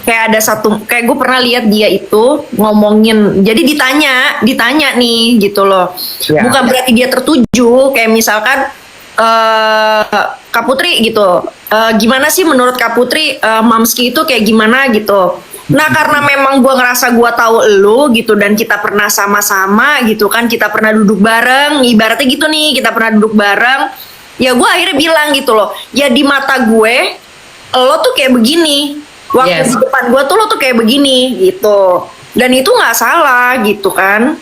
kayak ada satu, kayak gue pernah lihat dia itu ngomongin, jadi ditanya nih gitu loh, Ya. bukan berarti dia tertuju, kayak misalkan Kak Putri gitu, gimana sih menurut Kak Putri, Mamski itu kayak gimana gitu. Nah karena memang gue ngerasa gue tahu elu gitu, dan kita pernah sama-sama gitu kan, kita pernah duduk bareng, ibaratnya gitu nih, kita pernah duduk bareng, ya gue akhirnya bilang gitu loh, ya di mata gue lo tuh kayak begini, waktu Yes. di depan gue tuh lo tuh kayak begini gitu, dan itu nggak salah gitu kan.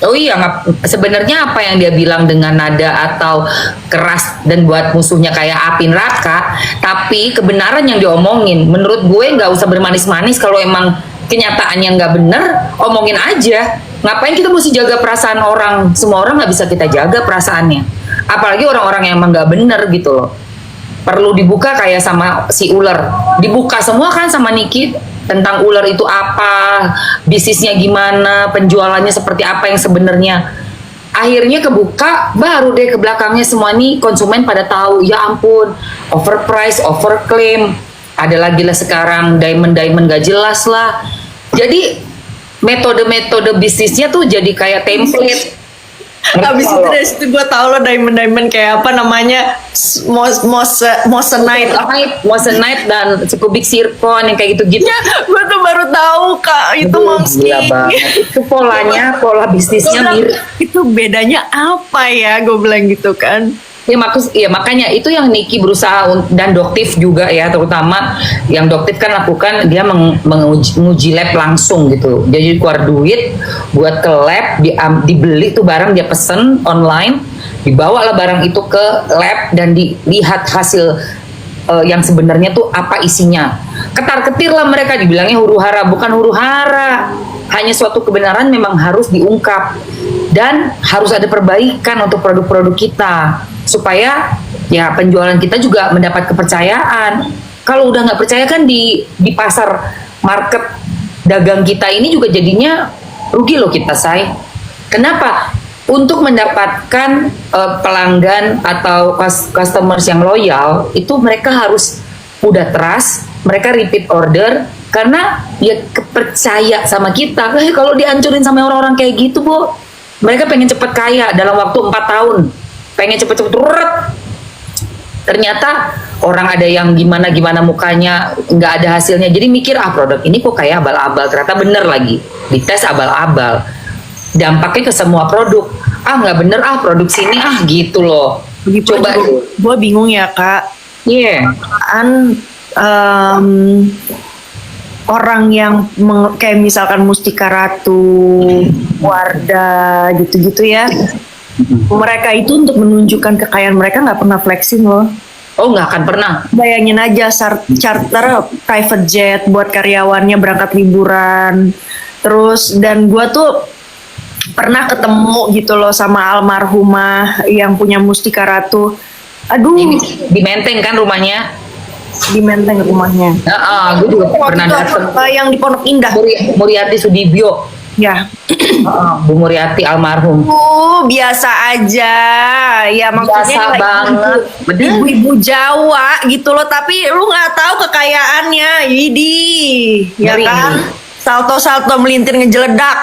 Oh iya, sebenarnya apa yang dia bilang dengan nada atau keras dan buat musuhnya kayak api neraka, tapi kebenaran yang diomongin, menurut gue nggak usah bermanis-manis. Kalau emang kenyataannya nggak bener, omongin aja. Ngapain kita mesti jaga perasaan orang? Semua orang nggak bisa kita jaga perasaannya, apalagi orang-orang yang emang nggak bener gitu loh. Perlu dibuka kayak sama si ular, dibuka semua kan sama Niki, tentang ular itu apa, bisnisnya gimana, penjualannya seperti apa yang sebenarnya. Akhirnya kebuka, baru deh ke belakangnya semua nih konsumen pada tahu, ya ampun, overprice, overclaim, ada lagi lah sekarang diamond gak jelas lah. Jadi metode-metode bisnisnya tuh jadi kayak template. Abis itu dari situ gue tau lo diamond kayak apa namanya, moissanite. Moissanite dan cukup zircon yang kayak gitu-gitu. Ya, gue tuh baru tahu Kak itu Aduh, Mamski. gila banget. Itu polanya, pola bisnisnya mirip. Itu bedanya apa ya, gue bilang gitu kan. Ya, makanya itu yang Niki berusaha dan Doktif juga ya, terutama yang Doktif kan lakukan, dia menguji lab langsung gitu. Jadi keluar duit buat ke lab, dibeli tuh barang, dia pesen online, dibawa lah barang itu ke lab dan dilihat hasil yang sebenarnya tuh apa isinya. Ketar-ketir lah mereka, dibilangnya huru hara, bukan huru hara. Hanya suatu kebenaran memang harus diungkap dan harus ada perbaikan untuk produk-produk kita supaya ya penjualan kita juga mendapat kepercayaan. Kalau udah nggak percaya kan di pasar market dagang kita ini juga jadinya rugi loh kita, say. Kenapa? Untuk mendapatkan pelanggan atau customers yang loyal, itu mereka harus udah trust, mereka repeat order, karena ya kepercaya sama kita. Kalau dihancurin sama orang-orang kayak gitu, Bu, mereka pengen cepet kaya dalam waktu 4 tahun, pengen cepet-cepet turut. Ternyata orang ada yang gimana mukanya, nggak ada hasilnya, jadi mikir produk ini kok kayak abal-abal. Ternyata bener lagi, dites abal-abal, dampaknya ke semua produk. Nggak bener produk sini gitu loh. Begitu Coba gue bingung ya Kak. iya. Orang yang kayak misalkan Mustika Ratu, Wardah gitu-gitu ya, mereka itu untuk menunjukkan kekayaan mereka nggak pernah flexing loh. Oh, nggak akan pernah. Bayangin aja charter private jet buat karyawannya berangkat liburan. Terus, dan gue tuh pernah ketemu gitu loh sama almarhumah yang punya Mustika Ratu. Aduh, Di Menteng kan rumahnya. di Menteng rumahnya. Gue juga Waktu pernah itu datang. yang di Pondok Indah. Muriati Sudibyo. Ya. Bu Muriati almarhum. Biasa aja. Ya Biasa maksudnya kayak banget. Bener. ibu-ibu Jawa gitu loh, tapi lu nggak tahu kekayaannya. Widih, ya Ngeri, kan? ngeri. Salto-salto melintir ngejeledak.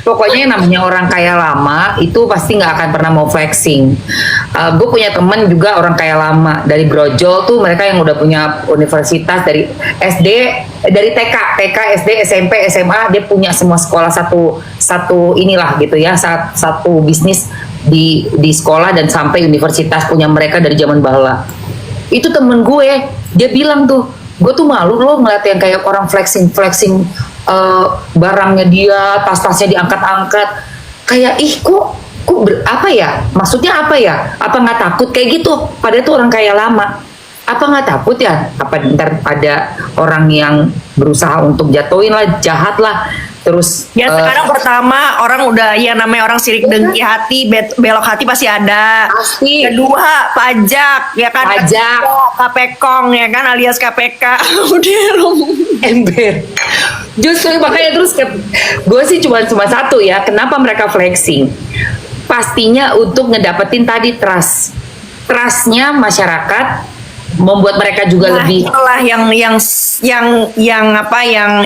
Pokoknya yang namanya orang kaya lama itu pasti nggak akan pernah mau flexing. Gue punya temen juga orang kaya lama dari Brojol tuh, mereka yang udah punya universitas dari SD, dari TK, SD, SMP, SMA, dia punya semua sekolah satu inilah gitu ya, satu bisnis di sekolah dan sampai universitas punya mereka dari zaman bala. Itu temen gue, dia bilang tuh, gue tuh malu loh ngeliat yang kayak orang flexing barangnya dia, tas-tasnya diangkat-angkat, kayak kok apa ya, maksudnya apa ya, apa nggak takut kayak gitu, padahal itu orang kaya lama. Apa nggak takut ya, apa ntar ada orang yang berusaha untuk jatuhin lah, jahat lah, terus Ya sekarang pertama orang udah, ya namanya orang sirik dengki hati, belok hati pasti ada. pasti Kedua pajak, ya kan? Pajak. KPKong ya kan, alias KPK. Udah lu. ember. Justru makanya terus gue sih cuma satu ya, kenapa mereka flexing, pastinya untuk ngedapetin tadi trustnya masyarakat membuat mereka juga Nah, lebih. itulah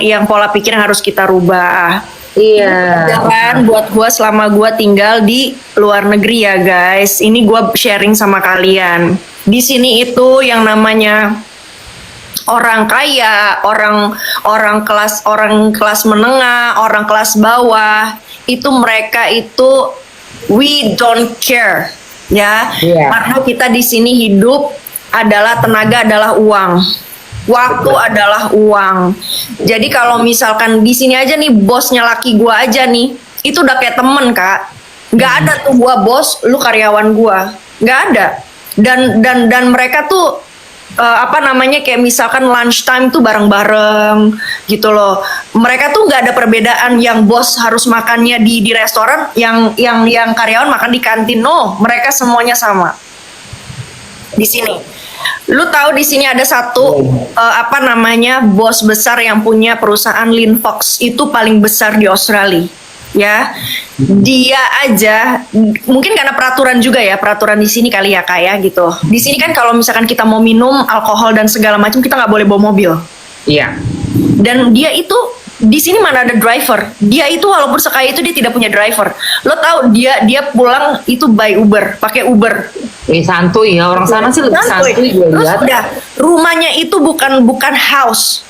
yang pola pikir yang harus kita rubah. Iya. Jangan buat gua selama gua tinggal di luar negeri ya guys. Ini gua sharing sama kalian. Di sini itu yang namanya orang kaya, orang kelas menengah, orang kelas bawah, itu mereka itu we don't care ya. Iya. Karena kita di sini hidup adalah tenaga adalah uang. Waktu adalah uang. Jadi kalau misalkan di sini aja nih bosnya laki gua aja nih, itu udah kayak temen Kak. Nggak ada tuh gua bos, lu karyawan gua. Nggak ada. Dan mereka tuh apa namanya kayak misalkan lunchtime tuh bareng-bareng gitu loh. Mereka tuh nggak ada perbedaan yang bos harus makannya di restoran, yang karyawan makan di kantin. No, mereka semuanya sama di sini. Lu tahu di sini ada satu apa namanya bos besar yang punya perusahaan Linfox itu paling besar di Australia, ya. Dia aja mungkin karena peraturan juga ya, peraturan di sini kali ya kayak gitu. Di sini kan kalau misalkan kita mau minum alkohol dan segala macam kita nggak boleh bawa mobil. Iya. Dan dia itu di sini mana ada driver. Dia itu walaupun sekaya itu dia tidak punya driver. Lo tahu dia pulang itu by Uber, pakai Uber. Santuy ya, orang sana sih lebih santuy gue Terus lihat. udah rumahnya itu bukan house.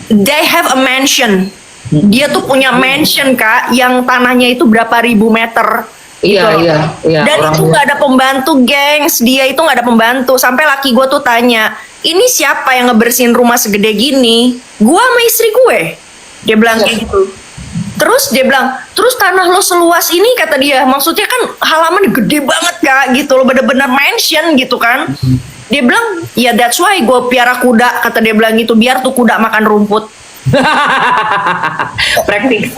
They have a mansion. Dia tuh punya mansion Kak, yang tanahnya itu berapa ribu meter. Iya, gitu. iya, Dan orang itu tua. nggak ada pembantu, gengs. Dia itu nggak ada pembantu. Sampai laki gue tuh tanya, ini siapa yang ngebersihin rumah segede gini? Gua sama istri gue. Dia bilang kayak gitu. Terus dia bilang, terus tanah lo seluas ini kata dia. Maksudnya kan halaman gede banget Kak, gitu loh, bener-bener mansion gitu kan. Dia bilang, ya that's why gue piara kuda, kata dia bilang gitu, biar tuh kuda makan rumput. praktis.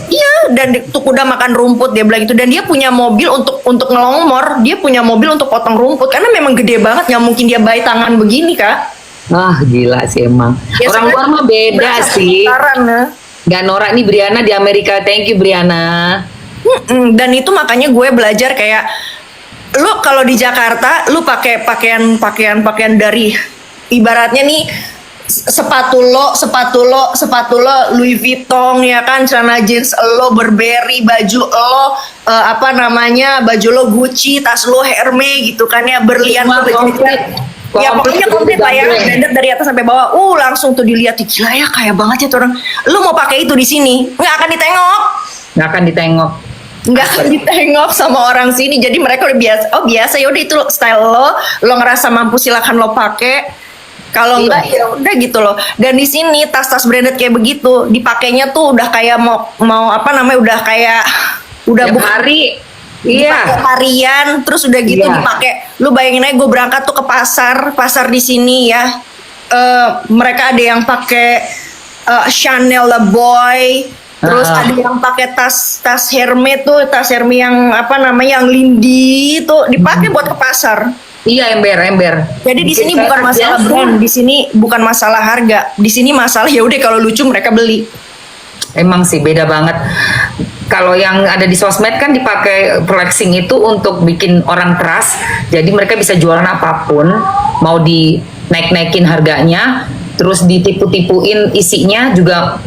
Iya, dan tuh kuda makan rumput dia bilang gitu. Dan dia punya mobil untuk ngelongmor, dia punya mobil untuk potong rumput karena memang gede banget, nggak mungkin dia bayi tangan begini Kak. Ah gila sih emang. Ya, Orang luar mah beda berasa sih. putaran, ya. Gak norak nih Briana di Amerika. Thank you Briana. Dan itu makanya gue belajar kayak lu kalau di Jakarta lu pakai pakaian dari ibaratnya nih sepatu lo Louis Vuitton ya kan, celana jeans lo Burberry, baju lo apa namanya baju lo Gucci, tas lo Hermes gitu kan ya, berlian Semua tuh komplit. ya pokoknya komplit lah ya, Komplit. branded dari atas sampai bawah. Langsung tuh dilihat, gila ya kaya banget ya tuh orang. Lu mau pakai itu di sini nggak akan ditengok. Nggak akan ditengok. Nggak akan ditengok sama orang sini. Jadi mereka udah biasa, biasa yaudah itu style lo ngerasa mampu silakan lo pakai. Kalau Iya. enggak ya udah gitu loh. Dan di sini tas-tas branded kayak begitu dipakainya tuh udah kayak mau apa namanya, udah kayak udah Tiap bukan hari. dipakai Iya. harian, terus udah gitu Iya. dipakai. Lu bayangin aja gue berangkat tuh ke pasar di sini ya. Mereka ada yang pakai Chanel Le Boy, terus ada yang pakai tas Hermes tuh, tas Hermes yang apa namanya, yang Lindy itu dipakai buat ke pasar. Iya ember. Jadi di sini bukan masalah brand, di sini bukan masalah harga, di sini masalah ya udah kalau lucu mereka beli. Emang sih beda banget. Kalau yang ada di sosmed kan dipakai flexing itu untuk bikin orang trust. Jadi mereka bisa jualan apapun, mau dinaik-naikin harganya, terus ditipu-tipuin isinya juga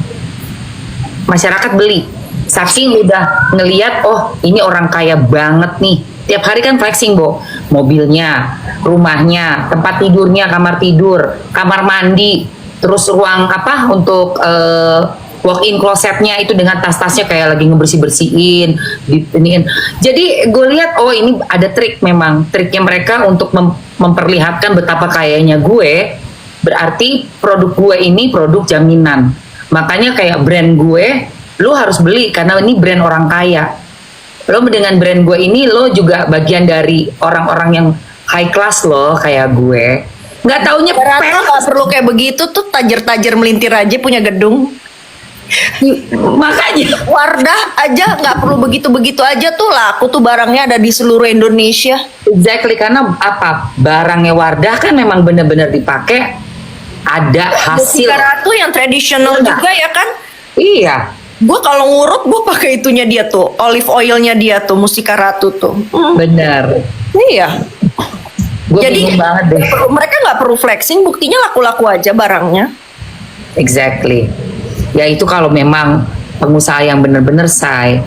masyarakat beli. Saking udah ngelihat, oh ini orang kaya banget nih. Tiap hari kan flexing, Bo. Mobilnya, rumahnya, tempat tidurnya, kamar tidur, kamar mandi, terus ruang apa untuk walk-in closetnya itu dengan tas-tasnya kayak lagi ngebersih-bersihin, iniin. Jadi gue lihat, oh ini ada trik memang. Triknya mereka untuk memperlihatkan betapa kayanya gue, berarti produk gue ini produk jaminan. Makanya kayak brand gue, lu harus beli karena ini brand orang kaya. Lo dengan brand gue ini lo juga bagian dari orang-orang yang high class lo kayak gue. Nggak taunya Rata nggak perlu kayak begitu tuh, tajir-tajir melintir aja punya gedung. makanya Wardah aja nggak perlu begitu-begitu aja tuh laku tuh barangnya ada di seluruh Indonesia. exactly karena apa barangnya Wardah kan memang benar-benar dipakai ada hasil. Ratu yang tradisional Iya. juga ya kan. Iya. Gue kalau ngurut gue pakai itunya dia tuh, olive oilnya dia tuh, Mustika Ratu tuh. Benar. Iya. Gue Jadi bingung banget deh. mereka nggak perlu flexing, buktinya laku-laku aja barangnya. Exactly. Ya itu kalau memang pengusaha yang benar-benar say.